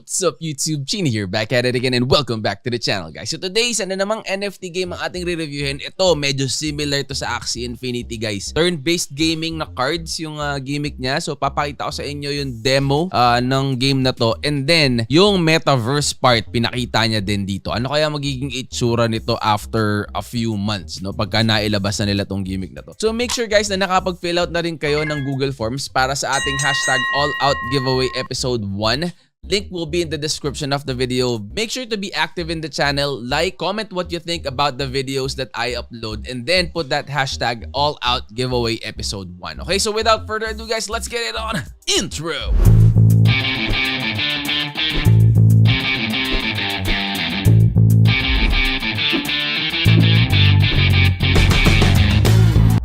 What's up YouTube? Genie here, back at it again and welcome back to the channel guys. So today, isa na namang NFT game ang ating re-reviewin. Ito, medyo similar to sa Axie Infinity guys. Turn-based gaming na cards yung gimmick niya. So papakita ko sa inyo yung demo ng game na to. And then, yung metaverse part, pinakita niya din dito. Ano kaya magiging itsura nito after a few months, no? Pagka nailabas na nila tong gimmick na to. So make sure guys na nakapag-fill out na rin kayo ng Google Forms para sa ating hashtag All Out Giveaway Episode 1. Link will be in the description of the video. Make sure to be active in the channel, like, comment what you think about the videos that I upload, and then put that hashtag All Out Giveaway Episode 1. Okay, so without further ado guys, let's get it on. Intro!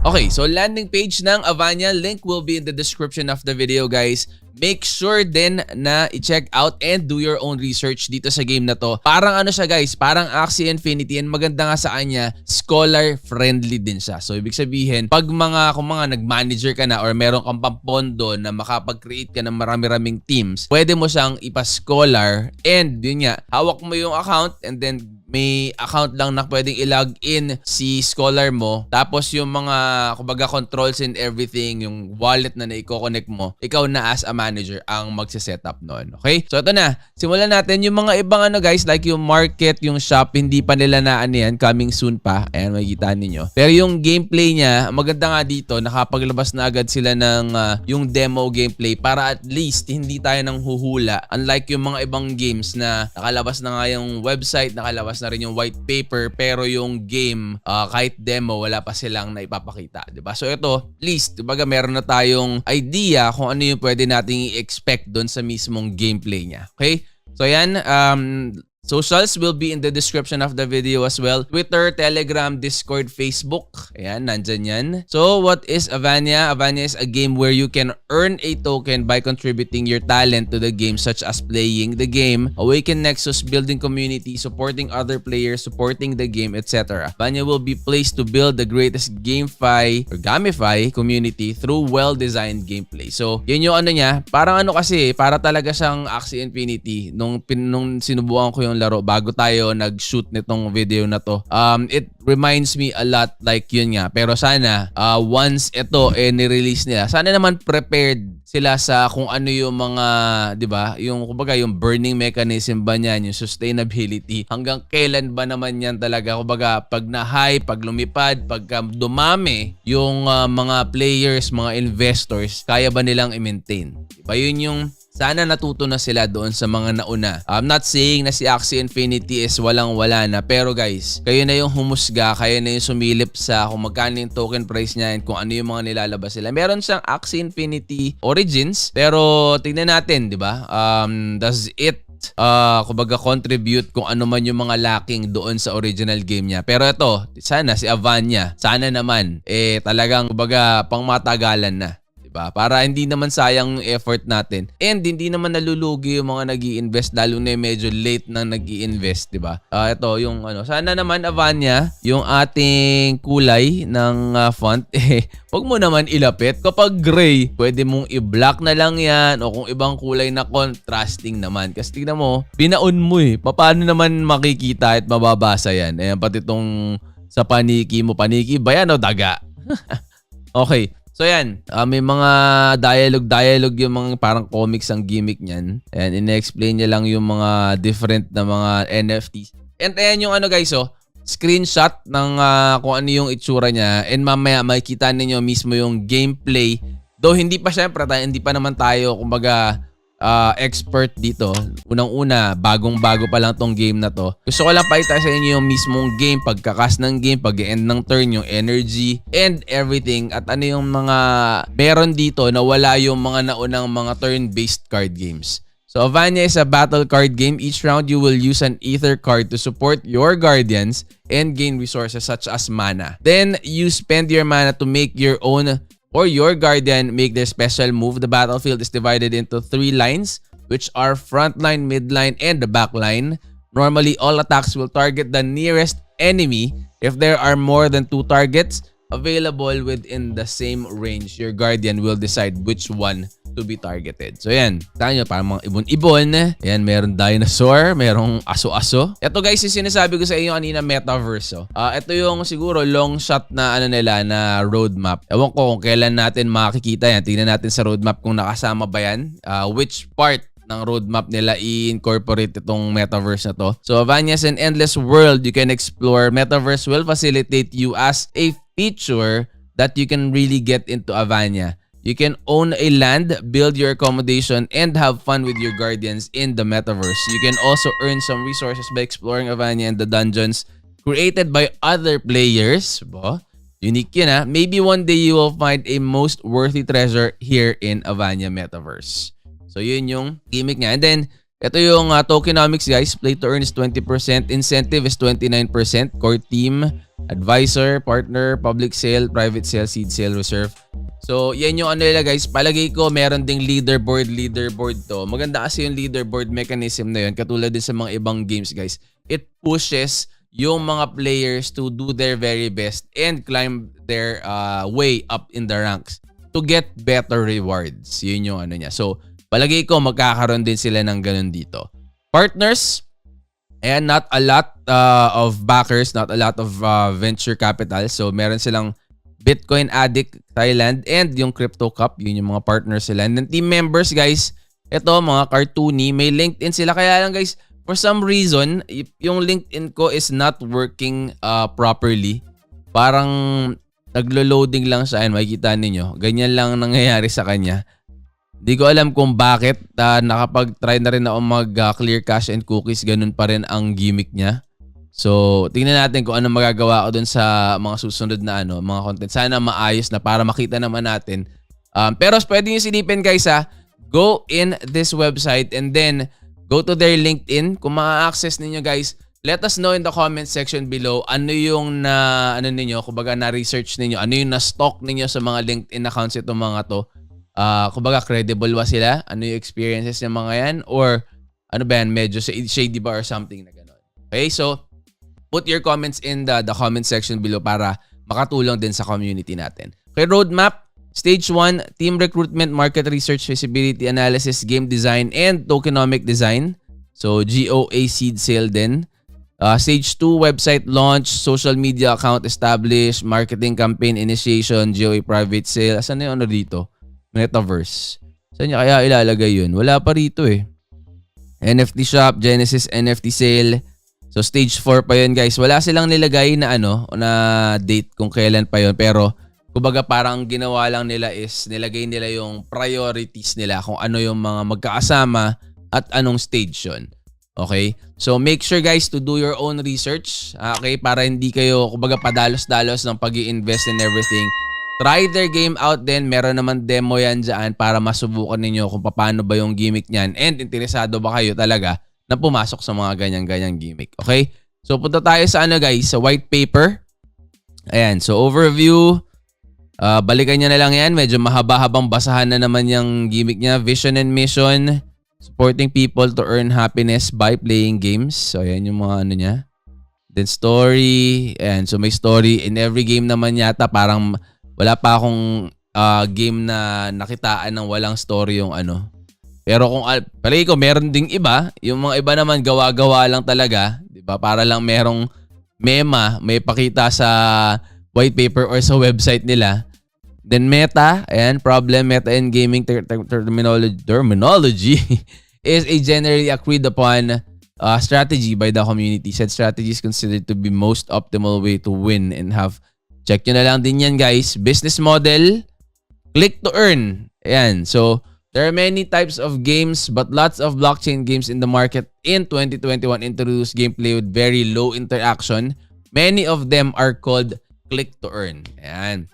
Okay, so landing page ng Avania, link will be in the description of the video guys. Make sure din na i-check out and do your own research dito sa game na to. Parang ano siya guys, parang Axie Infinity, and maganda nga sa kanya, scholar friendly din siya. So ibig sabihin, pag kung mga nag-manager ka na or meron kang pampondo na makapag-create ka ng marami-raming teams, pwede mo siyang ipa-scholar, and yun nga, hawak mo yung account and then may account lang na pwedeng i-log in si scholar mo. Tapos yung mga kumbaga controls and everything, yung wallet na i-connect mo, ikaw na as a manager ang magse-setup noon. Okay? So ito na. Simulan natin yung mga ibang guys, like yung market, yung shop, hindi pa nila na yan, coming soon pa. Ayan, makikita ninyo. Pero yung gameplay niya, maganda nga dito, nakapaglabas na agad sila ng yung demo gameplay para at least hindi tayo nang huhula. Unlike yung mga ibang games na nakalabas na nga yung website, nakalabas na rin yung white paper, pero yung game kahit demo wala pa silang naipapakita, di ba? So ito, at least dibaga meron na tayong idea kung ano yung pwede nating i-expect doon sa mismong gameplay niya. Okay? So yan, socials will be in the description of the video as well. Twitter, Telegram, Discord, Facebook. Ayan, nandyan yan. So, what is Avania? Avania is a game where you can earn a token by contributing your talent to the game, such as playing the game, awaken nexus, building community, supporting other players, supporting the game, etc. Avania will be placed to build the greatest gamify or gamify community through well-designed gameplay. So, yun yung ano niya. Parang ano kasi, para talaga siyang Axie Infinity. Nung sinubukan ko yung laro bago tayo nag-shoot nitong video na to. It reminds me a lot like yun nga. Pero sana once ito ni-release nila, sana naman prepared sila sa kung ano yung mga, 'di ba? Yung kumbaga yung burning mechanism ba niyan, yung sustainability. Hanggang kailan ba naman yan talaga? Kumbaga pag na-high, pag lumipad, pag dumami yung mga players, mga investors, kaya ba nilang i-maintain? Diba? Yun yung sana natuto na sila doon sa mga nauna. I'm not saying na si Axie Infinity is walang-wala na. Pero guys, kayo na yung humusga, kayo na yung sumilip sa kung magkano yung token price niya and kung ano yung mga nilalabas sila. Meron siyang Axie Infinity Origins. Pero tingnan natin, di ba? Does it kumbaga contribute kung ano man yung mga lacking doon sa original game niya. Pero ito, sana si Avania, sana naman, talagang kumbaga pangmatagalan na. Para hindi naman sayang yung effort natin. And hindi naman nalulugi yung mga nag-i-invest, lalo na medyo late na nag-i-invest, di ba? Ito yung ano, sana naman Avania, yung ating kulay ng font, wag mo naman ilapit. Kapag gray, pwede mong i-black na lang yan, o kung ibang kulay na contrasting naman. Kasi tignan mo, binaon mo paano naman makikita at mababasa yan? Ayan, pati itong sa paniki mo, paniki ba yan o daga? Okay. So yan, may mga dialogue yung mga parang comics ang gimmick niyan. Ayan, ina-explain niya lang yung mga different na mga NFTs. And ayan yung ano guys, screenshot ng kung ano yung itsura niya. And mamaya makikita ninyo mismo yung gameplay. Though hindi pa syempre, hindi pa naman tayo kumbaga expert dito. Unang-una, bagong-bago pa lang tong game na to. Gusto ko lang pakita sa inyo yung mismong game, pagkakas ng game, pag-end ng turn, yung energy, and everything. At ano yung mga meron dito na wala yung mga naunang mga turn-based card games. So, Avania is a battle card game. Each round, you will use an Ether card to support your guardians and gain resources such as mana. Then, you spend your mana to make your own or your guardian make their special move. The battlefield is divided into 3 lines, which are front line, mid line, and the back line. Normally, all attacks will target the nearest enemy. If there are more than 2 targets available within the same range, your guardian will decide which one to be targeted. So yan, tayo nyo, parang mga ibon-ibon. Yan, meron dinosaur, merong aso-aso. Ito guys, yung sinasabi ko sa inyo kanina, metaverse. Ito yung siguro long shot na nila na roadmap. Ewan ko kung kailan natin makikita yan. Tingnan natin sa roadmap kung nakasama ba yan. Which part ng roadmap nila i-incorporate itong metaverse na to. So Avania is an endless world you can explore. Metaverse will facilitate you as a feature that you can really get into Avania. You can own a land, build your accommodation, and have fun with your guardians in the metaverse. You can also earn some resources by exploring Avania and the dungeons created by other players. Unique yun. Maybe one day you will find a most worthy treasure here in Avania Metaverse. So yun yung gimmick niya. And then, ito yung tokenomics guys. Play to earn is 20%. Incentive is 29%. Core team, advisor, partner, public sale, private sale, seed sale, reserve. So, yan yung ano nila guys. Palagay ko meron ding leaderboard to. Maganda kasi yung leaderboard mechanism na yun. Katulad din sa mga ibang games guys. It pushes yung mga players to do their very best and climb their way up in the ranks to get better rewards. Yun yung ano niya. So, palagay ko magkakaroon din sila ng ganun dito. Partners, and not a lot of backers, not a lot of venture capital. So, meron silang Bitcoin Addict Thailand and yung Crypto Cup. Yun yung mga partners sila. And then team members guys, ito mga cartoony, may LinkedIn sila. Kaya lang guys, for some reason, yung LinkedIn ko is not working properly. Parang naglo-loading lang siya. Ayan, makikita ninyo. Ganyan lang nangyayari sa kanya. Hindi ko alam kung bakit. Nakapag-try na rin ako mag-clear cache and cookies. Ganun pa rin ang gimmick niya. So, tingnan natin kung ano magagawa ko dun sa mga susunod na mga content. Sana maayos na para makita naman natin. Pero pwede nyo silipin guys go in this website and then go to their LinkedIn. Kung ma-access ninyo guys, let us know in the comment section below ano yung na-research ninyo, ano yung na-stock ninyo sa mga LinkedIn accounts itong mga to. Kumbaga credible ba sila? Ano yung experiences ng mga yan? Or ano ba yan? Medyo shady ba or something na gano'n? Okay, so put your comments in the comment section below para makatulong din sa community natin. Okay, roadmap. Stage 1, team recruitment, market research, feasibility analysis, game design, and tokenomic design. So, GOA seed sale din. Stage 2, website launch, social media account establish, marketing campaign initiation, GOA private sale. Asan na yung ano dito? Metaverse. Saan niya kaya ilalagay yun? Wala pa rito eh. NFT shop, Genesis NFT sale. So stage 4 pa yun guys. Wala silang nilagay na na date kung kailan pa yun. Pero kumbaga parang ginawa lang nila is nilagay nila yung priorities nila kung ano yung mga magkakasama at anong stage yun. Okay? So make sure guys to do your own research. Okay? Para hindi kayo kumbaga padalos-dalos ng pag-i-invest in everything. Try their game out din. Meron naman demo yan dyan para masubukan ninyo kung paano ba yung gimmick niyan. And interesado ba kayo talaga na pumasok sa mga ganyan-ganyang gimmick. Okay? So, punta tayo sa guys, sa white paper. Ayan. So, overview. Balikan nyo na lang yan. Medyo mahaba-habang basahan na naman yung gimmick niya. Vision and mission. Supporting people to earn happiness by playing games. So, ayan yung mga niya. Then, story. Ayan. So, may story. In every game naman yata, parang wala pa akong game na nakitaan ng walang story yung Pero kung palagi ko meron ding iba, yung mga iba naman gawa-gawa lang talaga, 'di ba? Para lang merong may pakita sa white paper or sa website nila. Then meta, ayan, problem meta in gaming terminology is a generally agreed upon strategy by the community. Said strategy is considered to be most optimal way to win and have. Check nyo na lang din yan guys. Business model, click to earn. Ayan, so there are many types of games but lots of blockchain games in the market in 2021 introduced gameplay with very low interaction. Many of them are called click to earn. Ayan.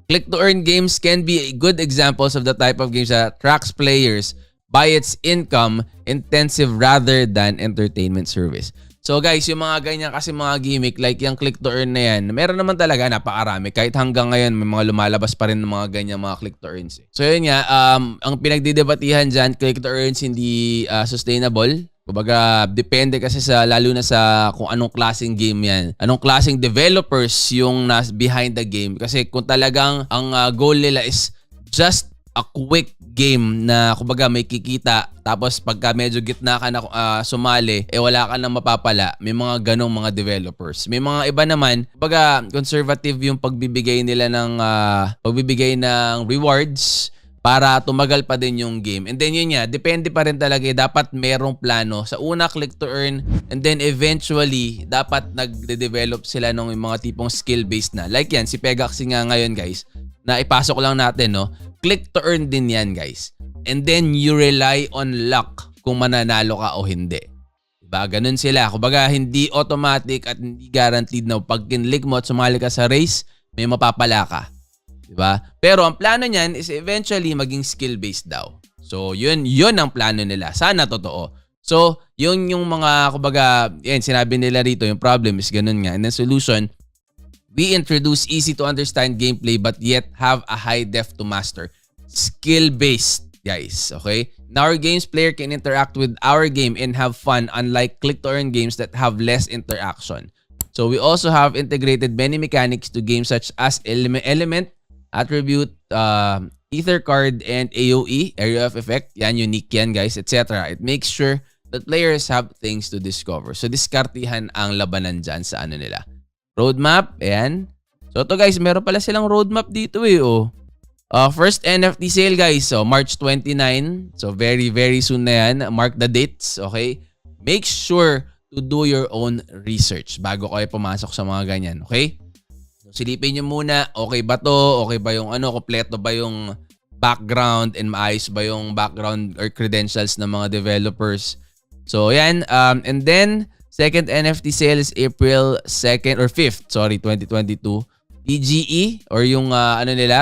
Click to earn games can be good examples of the type of games that attracts players by its income intensive rather than entertainment service. So guys, yung mga ganyan kasi mga gimmick like yung click to earn na yan, meron naman talaga napakarami. Kahit hanggang ngayon may mga lumalabas pa rin ng mga ganyan mga click to earns. So yun nga, ang pinagdidebatihan dyan, click to earns hindi sustainable. Kumbaga, depende kasi lalo na sa kung anong klaseng game yan. Anong klaseng developers yung behind the game. Kasi kung talagang ang goal nila is just a quick game na kumbaga may kikita tapos pagka medyo gitna ka na sumali wala ka nang mapapala. May mga ganong mga developers. May mga iba naman kumbaga conservative yung pagbibigay nila ng rewards para tumagal pa din yung game. And then yun nga, depende pa rin talaga. Dapat merong plano. Sa una, click to earn. And then eventually, dapat nagde-develop sila ng mga tipong skill-based na. Like yan, si Pegaxi nga ngayon guys, na ipasok lang natin, no? Click to earn din yan guys. And then you rely on luck kung mananalo ka o hindi. Diba? Ganun sila. Kumbaga, hindi automatic at hindi guaranteed na pag kinlik mo at sumali ka sa race, may mapapala ka. Diba? Pero ang plano niyan is eventually maging skill-based daw. So, yun ang plano nila. Sana totoo. So, yun yung mga, kumbaga, yan, sinabi nila rito, yung problem is ganun nga. And the solution, we introduce easy to understand gameplay but yet have a high depth to master. Skill-based, guys. Okay? In our games, player can interact with our game and have fun unlike click-to-earn games that have less interaction. So, we also have integrated many mechanics to games such as element, attribute, ether card, and AoE, area of effect. Yan, unique yan, guys, etc. It makes sure that players have things to discover. So, diskartihan ang labanan dyan sa ano nila. Roadmap, ayan. So ito guys, meron pala silang roadmap dito oh. First NFT sale guys, so March 29. So very very soon na yan. Mark the dates, okay? Make sure to do your own research bago kayo pumasok sa mga ganyan, okay? So silipin nyo muna, okay ba to? Okay ba yung kompleto ba yung background and maayos ba yung background or credentials ng mga developers? So yan, and then second NFT sale is April 2nd or 5th, 2022. PGE or yung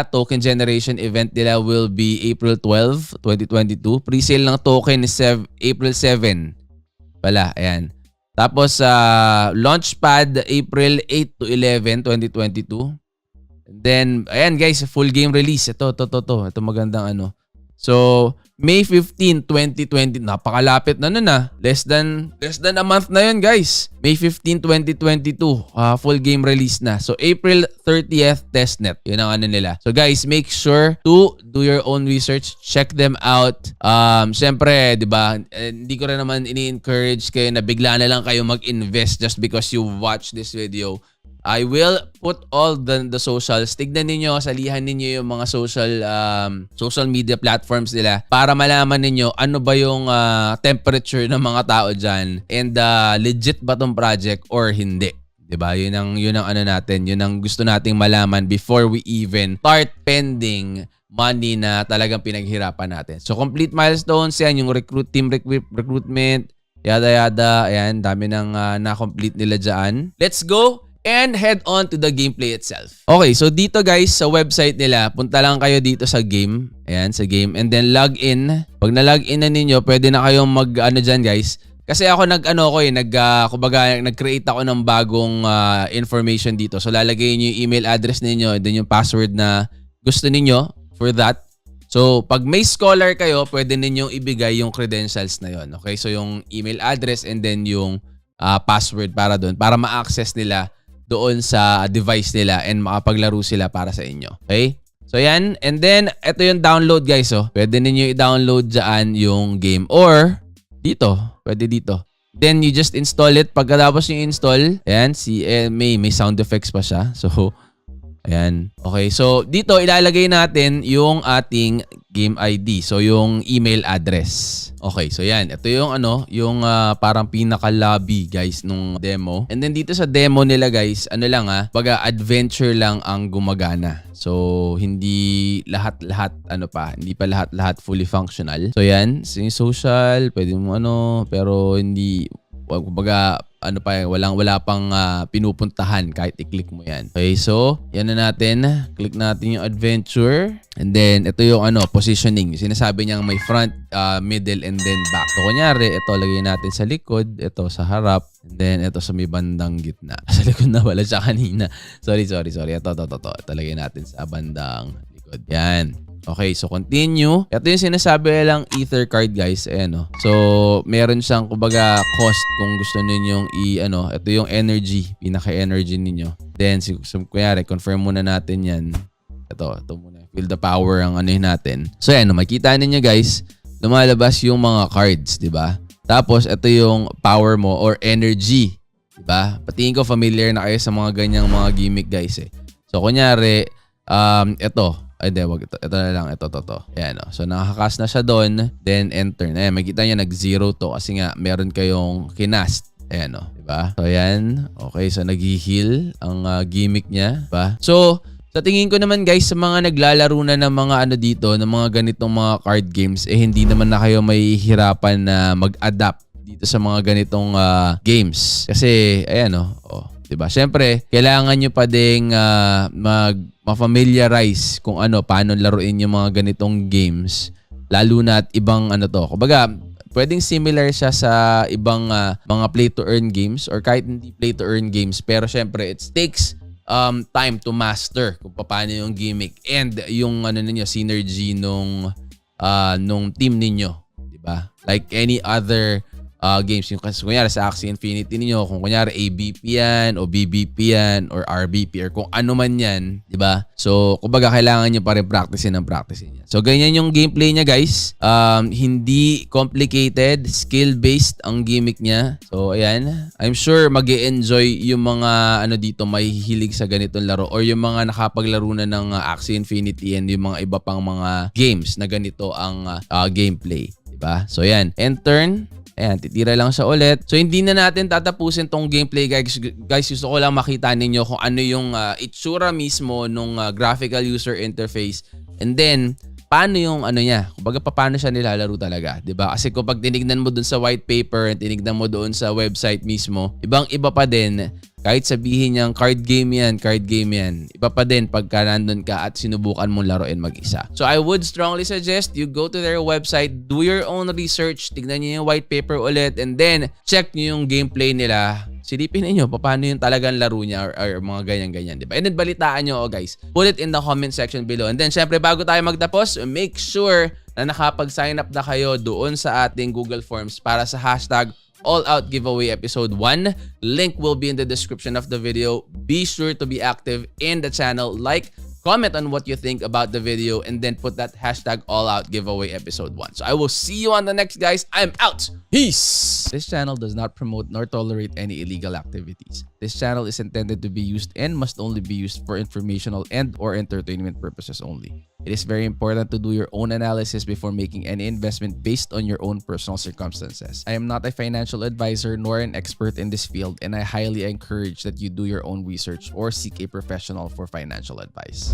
token generation event nila will be April 12, 2022. Pre-sale ng token is April 7. Pala, ayan. Tapos Launchpad April 8 to 11, 2022. And then, ayan guys, full game release. Ito magandang So, May 15, 2020. Napakalapit na nun Less than a month na yun guys. May 15, 2022. Full game release na. So, April 30th testnet. Yun ang nila. So guys, make sure to do your own research. Check them out. Siyempre, di ba? Hindi ko rin naman ini-encourage kayo na bigla na lang kayo mag-invest just because you watch this video. I will put all the socials. Tignan ninyo, salihan ninyo yung mga social media platforms nila para malaman ninyo ano ba yung temperature ng mga tao dyan and legit ba tong project or hindi. Diba? Yun ang natin. Yun ang gusto nating malaman before we even start pending money na talagang pinaghirapan natin. So complete milestones yan, yung recruitment, yada. Ayan, dami nang na-complete nila dyan. Let's go and head on to the gameplay itself. Okay, so dito guys, sa website nila, punta lang kayo dito sa game. Ayan, sa game. And then log in. Pag na-log in na ninyo, pwede na kayong dyan guys. Kasi ako nag-create ako ng bagong information dito. So lalagay niyo yung email address ninyo and then yung password na gusto niyo for that. So pag may scholar kayo, pwede ninyong ibigay yung credentials na yon. Okay, so yung email address and then yung password para doon, para ma-access nila doon sa device nila and makapaglaro sila para sa inyo. Okay? So yan. And then, ito yung download guys. Pwede ninyo i-download dyan yung game. Or, dito. Pwede dito. Then, you just install it. Pagkatapos yung install, ayan, may sound effects pa siya. So, ayan. Okay. So, dito ilalagay natin yung ating game ID. So, yung email address. Okay. So, yan. Ito yung parang pinaka-lobby guys nung demo. And then dito sa demo nila guys, adventure lang ang gumagana. So, hindi lahat-lahat, hindi pa lahat-lahat fully functional. So, yan. Social, pwede mo pero hindi, wala pang pinupuntahan kahit i-click mo yan. Okay, so, yan na natin. Click natin yung adventure. And then, ito yung positioning. Sinasabi niyang may front, middle, and then back. So, kunyari, ito lagay natin sa likod. Ito sa harap. And then, ito sa may bandang gitna. Sa likod na wala siya kanina. Sorry. Ito lagay natin sa bandang likod. Yan. Okay, so continue. Ito yung sinasabi lang ether card guys. Ayan So, meron siyang cost kung gusto ninyong ito yung energy, pinaka-energy ninyo. Then, kunyari, confirm muna natin yan. ito muna. Feel the power ang anuhin natin. So yan, makikita ninyo guys, lumalabas yung mga cards, di ba? Tapos ito yung power mo or energy, di ba? Patingin ko familiar na kayo sa mga ganyang mga gimmick guys eh. So kunyari, ito. Ay, wag ito. Ito na lang. Ito. Ayan, oh. So, nakakakas na siya doon. Then, enter. Ayan, makikita niya nag-0 to kasi nga meron kayong kinast. Ayan, oh. Diba? So, ayan. Okay, so nag-heal ang gimmick niya. Diba? So, sa tingin ko naman guys, sa mga naglalaro na ng mga ano dito, ng mga ganitong mga card games, eh hindi naman na kayo may hirapan na mag-adapt dito sa mga ganitong games. Kasi, ayan, oh. Diba? Siyempre, kailangan nyo pa ding ma-familiarize kung paano laruin yung mga ganitong games. Lalo na at ibang Kumbaga, pwedeng similar siya sa ibang mga play-to-earn games or kahit hindi play-to-earn games. Pero siyempre, it takes time to master kung paano yung gimmick and yung ninyo, synergy nung team ninyo. Diba? Like any other games. Yung kunyari sa Axie Infinity niyo, kung kunyari ABP yan o BBP yan or RBP or kung ano man yan, di ba? So, kumbaga kailangan nyo pa rin practicein yan. So, ganyan yung gameplay niya guys. Hindi complicated, skill-based ang gimmick niya. So, ayan. I'm sure mag-e-enjoy yung mga dito may hilig sa ganitong laro or yung mga nakapaglaro na ng Axie Infinity and yung mga iba pang mga games na ganito ang gameplay. Di ba? So, ayan. End turn. Ayan, titira lang siya ulit. So, hindi na natin tatapusin tong gameplay, guys. Guys, gusto ko lang makita ninyo kung ano yung itsura mismo nung graphical user interface. And then, paano yung niya? Kumbaga, paano siya nilalaro talaga, 'di ba? Kasi kapag tinignan mo dun sa white paper, tinignan mo doon sa website mismo, ibang-iba pa din. Kahit sabihin niyang card game yan. Iba pa din pagka nandun ka at sinubukan mong laruin mag-isa. So I would strongly suggest you go to their website, do your own research, tignan niyo yung white paper ulit, and then check niyo yung gameplay nila. Silipin niyo paano yung talagang laro niya or mga ganyan-ganyan, di ba? And then balitaan niyo, guys. Put it in the comment section below. And then syempre bago tayo magtapos, make sure na nakapag-sign up na kayo doon sa ating Google Forms para sa hashtag All Out Giveaway Episode 1. Link will be in the description of the video. Be sure to be active in the channel. Like, comment on what you think about the video, and then put that hashtag All Out Giveaway Episode 1. So I will see you on the next, guys. I'm out. Peace. This channel does not promote nor tolerate any illegal activities. This channel is intended to be used and must only be used for informational and or entertainment purposes only. It is very important to do your own analysis before making any investment based on your own personal circumstances. I am not a financial advisor nor an expert in this field, and I highly encourage that you do your own research or seek a professional for financial advice.